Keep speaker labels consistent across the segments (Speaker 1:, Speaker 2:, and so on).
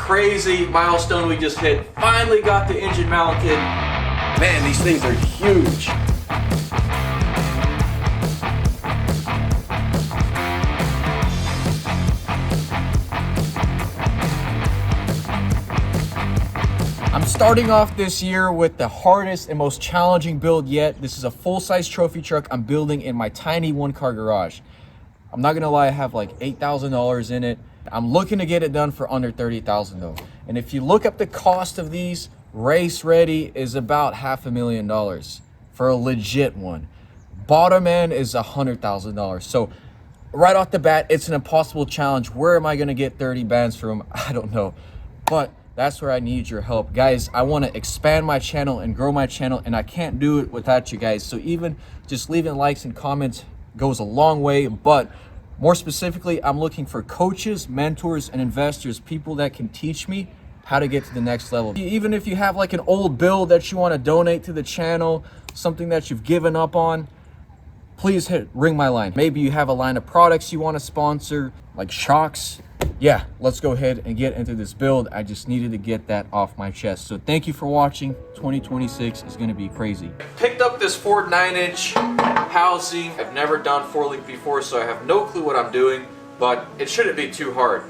Speaker 1: crazy milestone we just hit. Finally got the engine mounted. Man, these things are huge. I'm starting off this year with the hardest and most challenging build yet. This is a full-size trophy truck I'm building in my tiny one-car garage. I'm not gonna lie, I have like $8,000 in it. I'm looking to get it done for under $30,000 though. And if you look up the cost of these, race ready is about $500,000 for a legit one. Bottom end is $100,000. So right off the bat, it's an impossible challenge. Where am I gonna get 30 bands from? I don't know, but that's where I need your help. Guys, I want to expand my channel and grow my channel, and I can't do it without you guys. So even just leaving likes and comments goes a long way. But more specifically, I'm looking for coaches, mentors, and investors, people that can teach me how to get to the next level. Even if you have like an old build that you want to donate to the channel, something that you've given up on, please ring my line. Maybe you have a line of products you want to sponsor, like shocks. Yeah, let's go ahead and get into this build. I just needed to get that off my chest. So thank you for watching. 2026 is gonna be crazy. Picked up this Ford 9-inch housing. I've never done 4-link before, so I have no clue what I'm doing, but it shouldn't be too hard.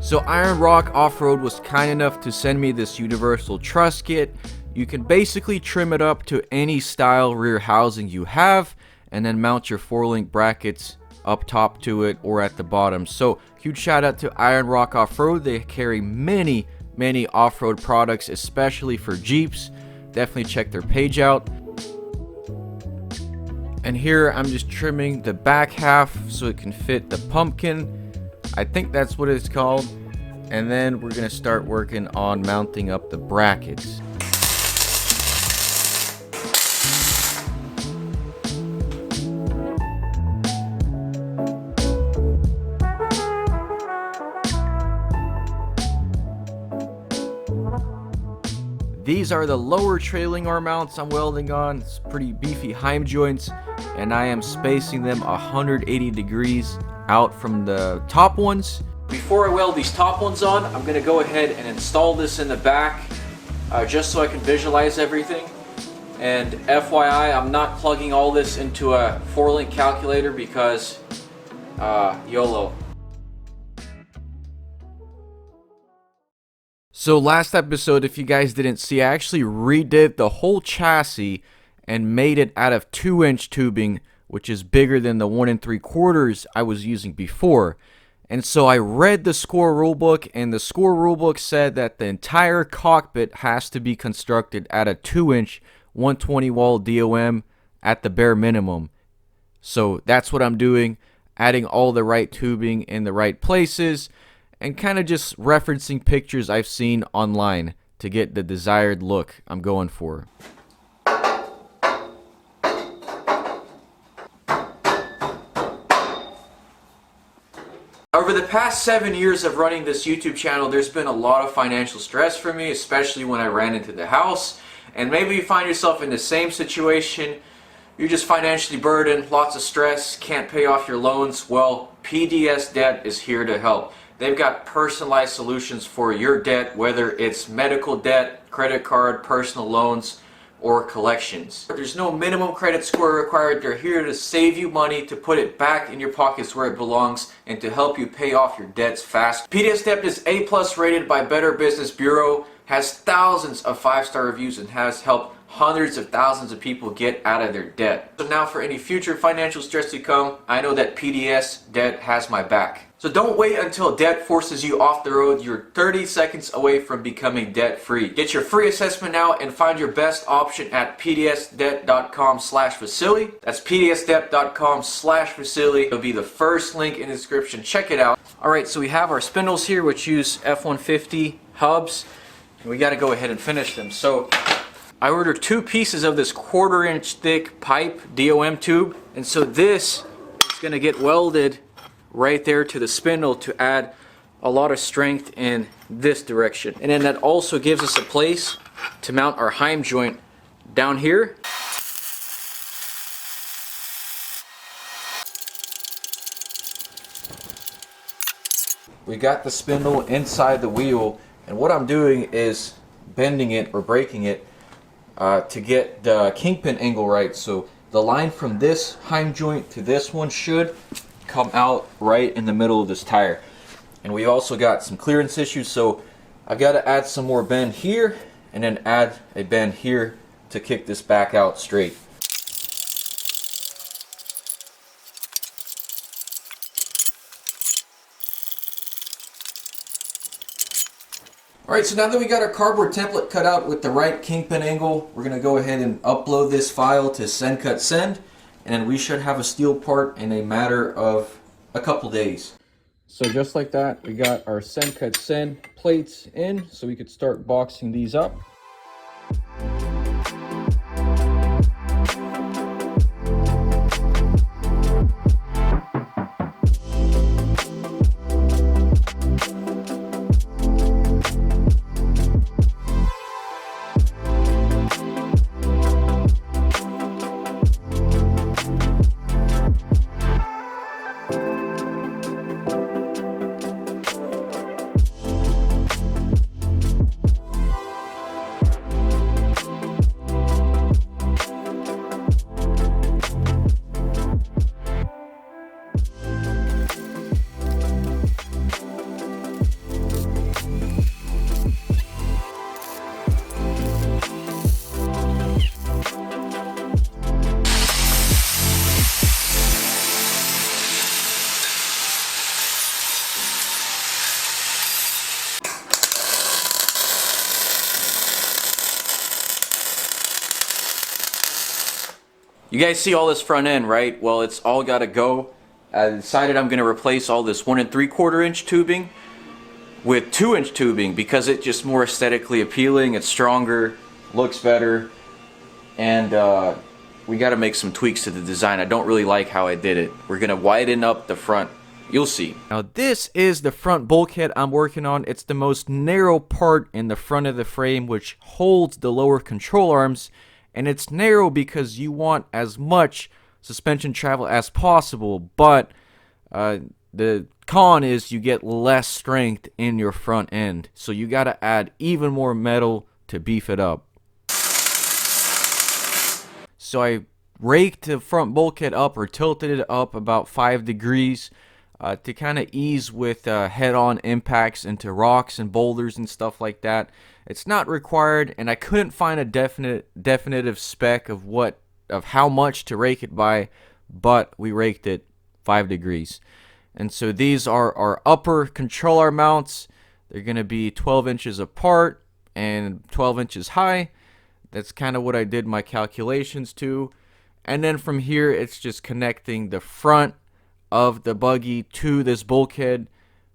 Speaker 1: So Iron Rock Off-Road was kind enough to send me this universal truss kit. You can basically trim it up to any style rear housing you have, and then mount your 4-link brackets up top to it or at the bottom. So huge shout out to Iron Rock Off-Road. They carry many off-road products, especially for Jeeps. Definitely check their page out. And here I'm just trimming the back half so it can fit the pumpkin. I think that's what it's called. And then we're gonna start working on mounting up the brackets. These are the lower trailing arm mounts I'm welding on. It's pretty beefy heim joints, and I am spacing them 180 degrees out from the top ones. Before I weld these top ones on, I'm gonna go ahead and install this in the back just so I can visualize everything. And FYI, I'm not plugging all this into a 4-link calculator because YOLO. So last episode, if you guys didn't see, I actually redid the whole chassis and made it out of 2-inch tubing, which is bigger than the 1 3/4 I was using before. And so I read the SCORE rulebook, and the SCORE rulebook said that the entire cockpit has to be constructed at a 2-inch 120 wall DOM at the bare minimum. So that's what I'm doing, adding all the right tubing in the right places, and kind of just referencing pictures I've seen online to get the desired look I'm going for. Over the past 7 years of running this YouTube channel, there's been a lot of financial stress for me, especially when I ran into the house. And maybe you find yourself in the same situation. You're just financially burdened, lots of stress, can't pay off your loans. Well, PDS Debt is here to help. They've got personalized solutions for your debt, whether it's medical debt, credit card, personal loans, or collections. There's no minimum credit score required. They're here to save you money, to put it back in your pockets where it belongs, and to help you pay off your debts fast. PDS Debt is A+ rated by Better Business Bureau, has thousands of 5-star reviews, and has helped hundreds of thousands of people get out of their debt. So now for any future financial stress to come, I know that PDS Debt has my back. So don't wait until debt forces you off the road. You're 30 seconds away from becoming debt-free. Get your free assessment now and find your best option at pdsdebt.com/Vasily. That's pdsdebt.com/Vasily. It'll be the first link in the description. Check it out. Alright, so we have our spindles here, which use F-150 hubs. And we got to go ahead and finish them. So I ordered 2 pieces of this 1/4-inch thick pipe DOM tube. And so this is going to get welded right there to the spindle to add a lot of strength in this direction. And then that also gives us a place to mount our heim joint down here. we got the spindle inside the wheel, and what I'm doing is bending it or breaking it to get the kingpin angle right. So the line from this hind joint to this one should come out right in the middle of this tire. And we also got some clearance issues, so I've got to add some more bend here and then add a bend here to kick this back out straight. Alright, so now that we got our cardboard template cut out with the right kingpin angle, we're going to go ahead and upload this file to Send Cut Send, and we should have a steel part in a matter of a couple days. So just like that, we got our Send Cut Send plates in, so we could start boxing these up. You guys see all this front end, right? Well, it's all got to go. I decided I'm going to replace all this 1 3/4 inch tubing with 2-inch tubing because it's just more aesthetically appealing. It's stronger, looks better, and we got to make some tweaks to the design. I don't really like how I did it. We're going to widen up the front. You'll see. Now this is the front bulkhead I'm working on. It's the most narrow part in the front of the frame, which holds the lower control arms. And it's narrow because you want as much suspension travel as possible, but the con is you get less strength in your front end. So you got to add even more metal to beef it up. So I raked the front bulkhead up or tilted it up about 5 degrees to kind of ease with head-on impacts into rocks and boulders and stuff like that. It's not required, and I couldn't find a definitive spec of how much to rake it by, but we raked it 5 degrees. And so these are our upper control arm mounts. They're going to be 12 inches apart and 12 inches high. That's kind of what I did my calculations to. And then from here, it's just connecting the front of the buggy to this bulkhead,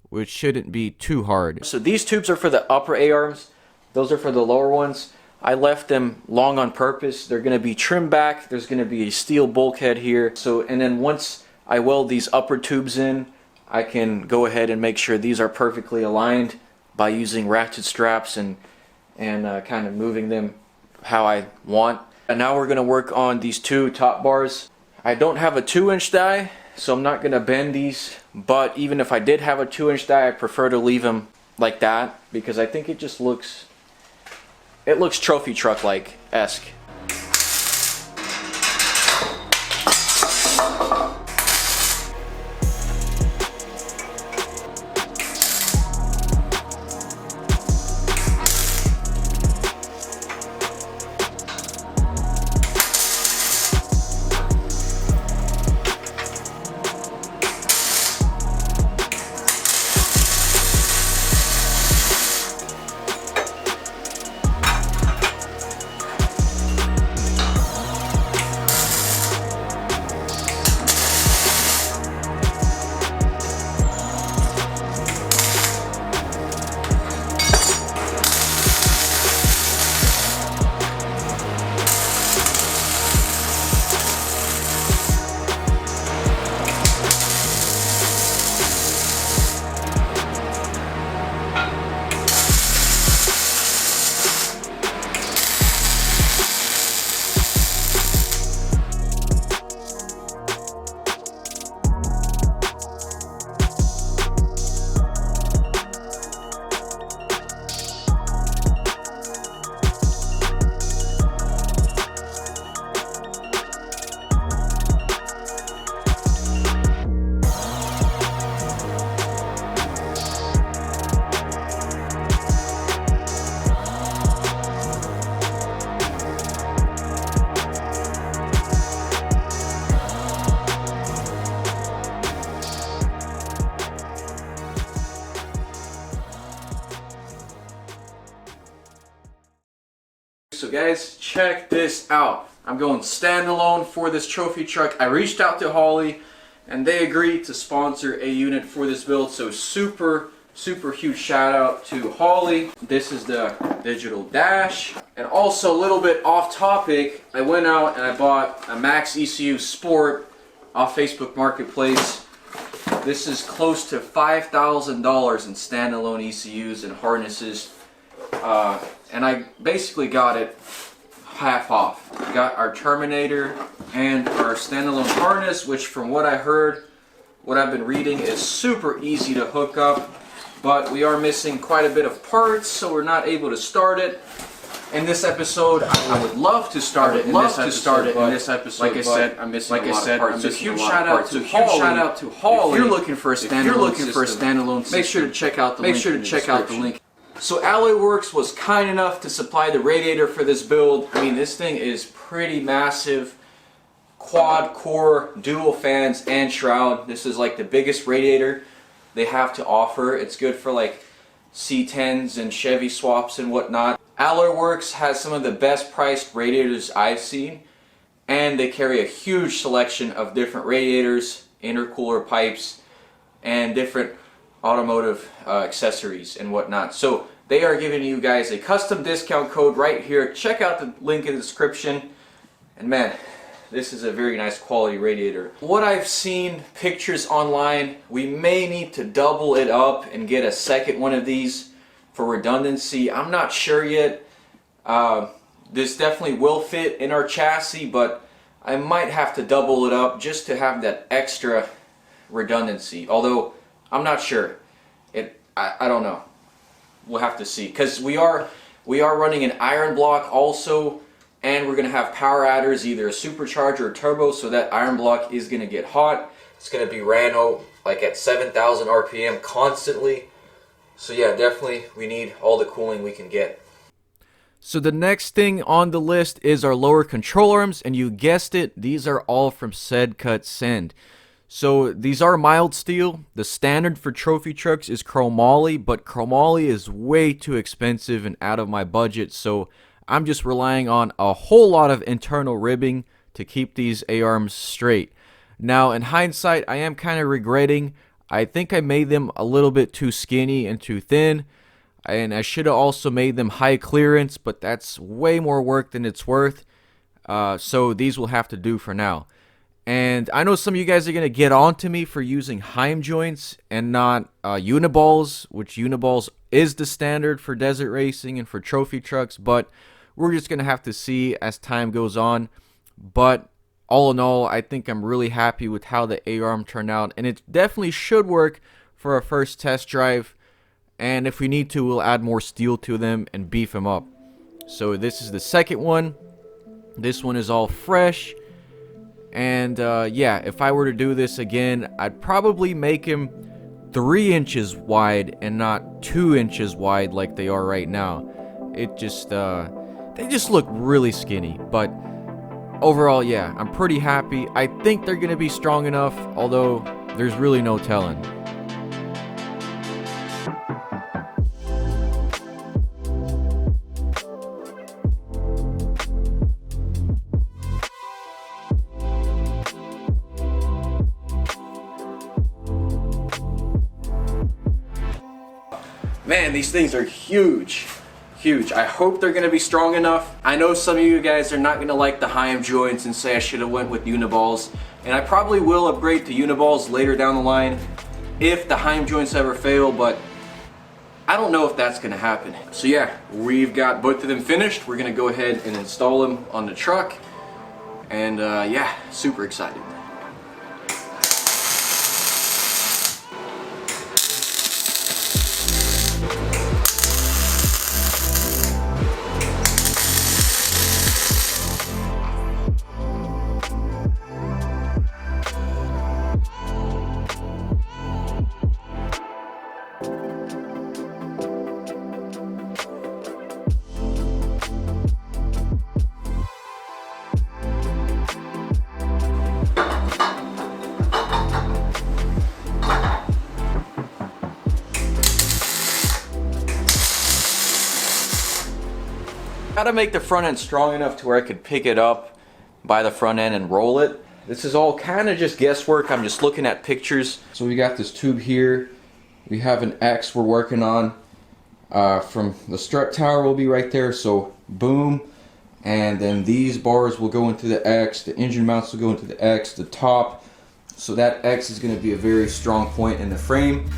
Speaker 1: which shouldn't be too hard. So these tubes are for the upper A-arms. Those are for the lower ones. I left them long on purpose. They're going to be trimmed back. There's going to be a steel bulkhead here. So, and then once I weld these upper tubes in, I can go ahead and make sure these are perfectly aligned by using ratchet straps and kind of moving them how I want. And now we're going to work on these two top bars. I don't have a 2-inch die, so I'm not going to bend these. But even if I did have a 2-inch die, I prefer to leave them like that because I think it just looks... It looks trophy truck-like-esque. So guys, check this out. I'm going standalone for this trophy truck. I reached out to Holly and they agreed to sponsor a unit for this build. So super huge shout out to Holly. This is the digital dash. And also a little bit off topic, I went out and I bought a Max ECU Sport off Facebook Marketplace. This is close to $5,000 in standalone ECUs and harnesses. And I basically got it half off. We got our Terminator and our standalone harness, which from what I heard, what I've been reading, is super easy to hook up, but we are missing quite a bit of parts, so we're not able to start it. In this episode, I would love to start it in this episode. Like I said, I'm missing a lot of parts. So huge shout out to Holly. If you're looking for a standalone system, make sure to check out the link. So Alloy Works was kind enough to supply the radiator for this build. I mean, this thing is pretty massive. Quad core, dual fans, and shroud. This is like the biggest radiator they have to offer. It's good for like C10s and Chevy swaps and whatnot. Alloy Works has some of the best priced radiators I've seen, and they carry a huge selection of different radiators, intercooler pipes, and different automotive accessories and whatnot. So they are giving you guys a custom discount code right here. Check out the link in the description. And man, this is a very nice quality radiator. What I've seen pictures online, we may need to double it up and get a second one of these for redundancy. I'm not sure yet. This definitely will fit in our chassis, but I might have to double it up just to have that extra redundancy. Although I'm not sure. I don't know. We'll have to see, because we are running an iron block also, and we're gonna have power adders, either a supercharger or turbo, so that iron block is gonna get hot. It's gonna be ran like at 7,000 RPM constantly. So yeah, definitely we need all the cooling we can get. So the next thing on the list is our lower control arms, and you guessed it, these are all from Cut Send. So these are mild steel. The standard for trophy trucks is chromoly, but chromoly is way too expensive and out of my budget, so I'm just relying on a whole lot of internal ribbing to keep these A-arms straight. Now in hindsight, I am kind of regretting, I think I made them a little bit too skinny and too thin, and I should have also made them high clearance, but that's way more work than it's worth. So these will have to do for now. And I know some of you guys are going to get on to me for using Heim joints and not uniballs, which uniballs is the standard for desert racing and for trophy trucks, but we're just going to have to see as time goes on. But all in all, I think I'm really happy with how the A-arm turned out, and it definitely should work for our first test drive. And if we need to, we'll add more steel to them and beef them up. So this is the second one. This one is all fresh. And yeah, if I were to do this again, I'd probably make him 3 inches wide and not 2 inches wide like they are right now. It just, they just look really skinny. But overall, yeah, I'm pretty happy. I think they're going to be strong enough, although there's really no telling. Man, these things are huge. Huge. I hope they're going to be strong enough. I know some of you guys are not going to like the Heim joints and say I should have went with uniballs. And I probably will upgrade to uniballs later down the line if the Heim joints ever fail, but I don't know if that's going to happen. So yeah, we've got both of them finished. We're going to go ahead and install them on the truck. And yeah, super excited. Gotta make the front end strong enough to where I could pick it up by the front end and roll it. This is all kind of just guesswork. I'm just looking at pictures. So we got this tube here. We have an X we're working on. From the strut tower will be right there, so boom. And then these bars will go into the X, the engine mounts will go into the X, the top. So that X is going to be a very strong point in the frame.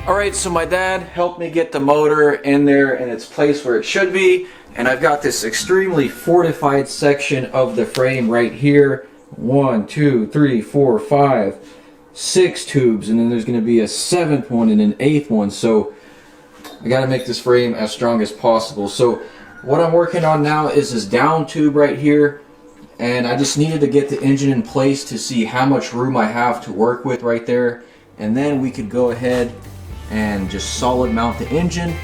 Speaker 1: Alright, so my dad helped me get the motor in there in its place where it should be, and I've got this extremely fortified section of the frame right here. 1, 2, 3, 4, 5, 6 tubes, and then there's going to be a 7th one and an 8th one, so I got to make this frame as strong as possible. So what I'm working on now is this down tube right here, and I just needed to get the engine in place to see how much room I have to work with right there, and then we could go ahead and just solid mount the engine.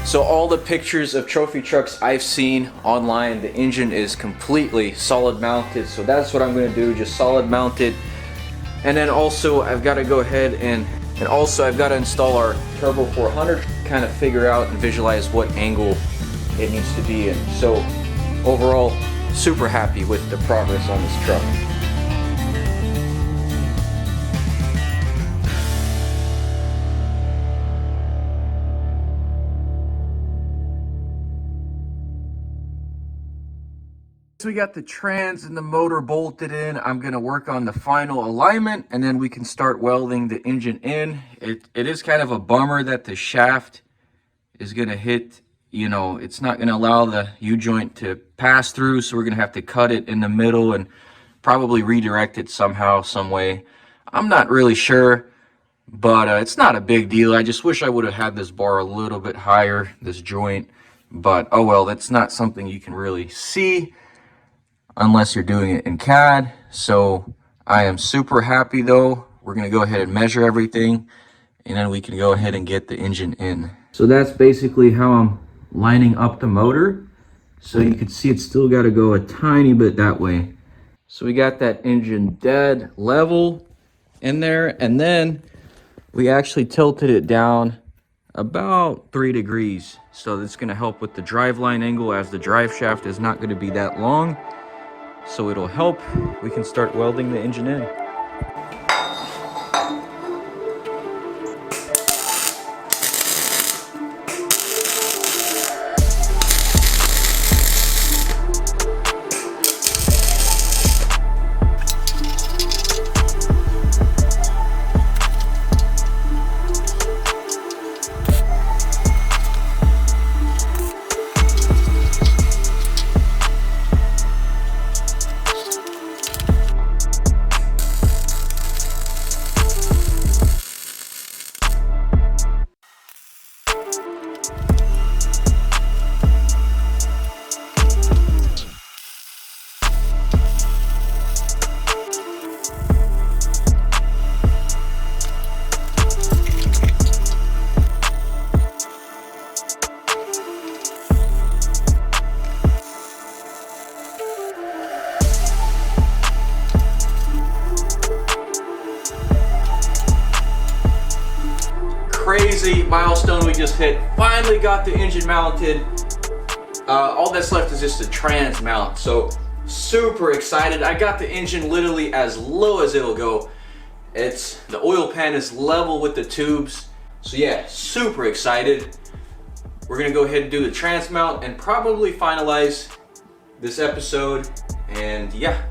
Speaker 1: So all the pictures of trophy trucks I've seen online, the engine is completely solid mounted. So that's what I'm going to do, just solid mount it. And then also I've got to go ahead and also I've got to install our Turbo 400, kind of figure out and visualize what angle it needs to be in. So overall, super happy with the progress on this truck. So we got the trans and the motor bolted in. I'm going to work on the final alignment and then we can start welding the engine in. It is kind of a bummer that the shaft is going to hit, you know, it's not going to allow the U-joint to pass through, so we're going to have to cut it in the middle and probably redirect it somehow, some way. I'm not really sure, but it's not a big deal. I just wish I would have had this bar a little bit higher, this joint, but oh well, that's not something you can really see unless you're doing it in CAD. So I am super happy though. We're gonna go ahead and measure everything and then we can go ahead and get the engine in. So that's basically how I'm lining up the motor. So you can see it's still gotta go a tiny bit that way. So we got that engine dead level in there, and then we actually tilted it down about 3 degrees. So that's gonna help with the driveline angle, as the drive shaft is not gonna be that long. So it'll help. We can start welding the engine in. crazy milestone we just hit. Finally got the engine mounted. All that's left is just a trans mount. So super excited. I got the engine literally as low as it'll go. The oil pan is level with the tubes. So yeah, super excited. We're gonna go ahead and do the trans mount and probably finalize this episode. And yeah.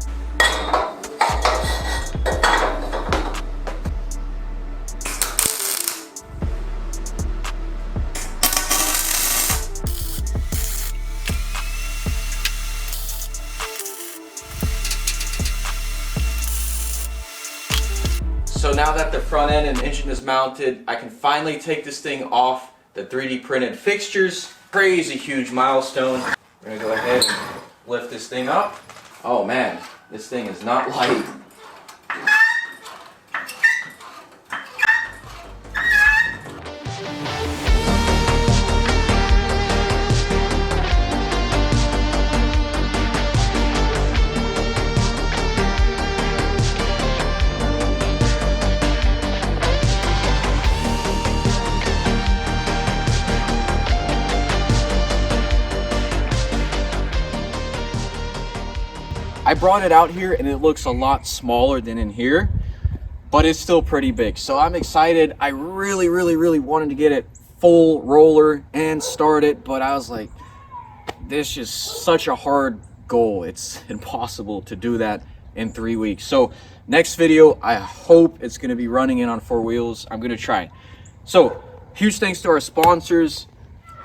Speaker 1: So now that the front end and engine is mounted, I can finally take this thing off the 3D printed fixtures. Crazy huge milestone. We're gonna go ahead and lift this thing up. Oh man, this thing is not light. I brought it out here and it looks a lot smaller than in here, but it's still pretty big. So I'm excited. I really wanted to get it full roller and start it, but I was like, this is such a hard goal. It's impossible to do that in 3 weeks. So next video, I hope it's gonna be running in on 4 wheels. I'm gonna try. So huge thanks to our sponsors,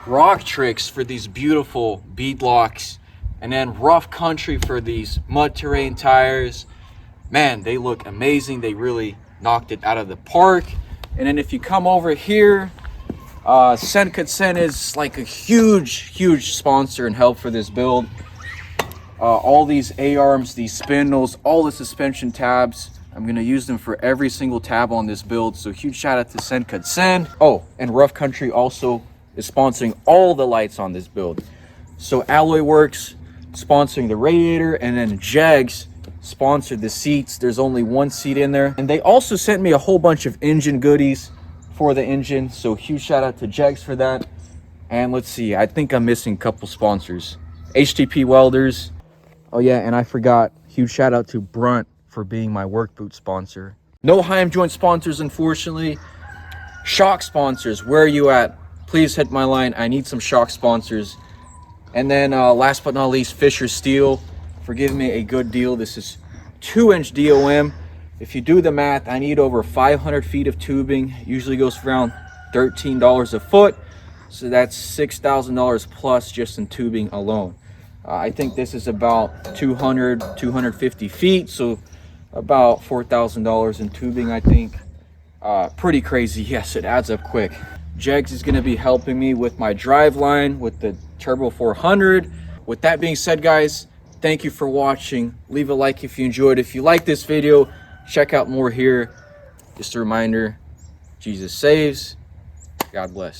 Speaker 1: Rock Tricks for these beautiful bead locks, and then Rough Country for these mud terrain tires. Man, they look amazing. They really knocked it out of the park. And then if you come over here, Sen is like a huge sponsor and help for this build. All these A-arms, these spindles, all the suspension tabs, I'm gonna use them for every single tab on this build. So huge shout out to Sen. Oh, and Rough Country also is sponsoring all the lights on this build. So Alloy Works sponsoring the radiator, and then Jegs sponsored the seats. There's only one seat in there, and they also sent me a whole bunch of engine goodies for the engine. So huge shout out to Jegs for that. And let's see, I think I'm missing a couple sponsors. HTP Welders. Oh yeah, and I forgot, huge shout out to Brunt for being my work boot sponsor. No Heim joint sponsors, unfortunately. Shock sponsors, where are you at? Please hit my line. I need some shock sponsors. And then last but not least, Fisher Steel for giving me a good deal. This is 2-inch DOM. If you do the math, I need over 500 feet of tubing. Usually goes for around $13 a foot. So that's $6,000 plus just in tubing alone. I think this is about 250 feet. So about $4,000 in tubing, I think. Pretty crazy. Yes, it adds up quick. Jegs is going to be helping me with my drive line with the Turbo 400. With that being said, guys, thank you for watching. Leave a like if you enjoyed. If you like this video, check out more here. Just a reminder, Jesus saves. God bless.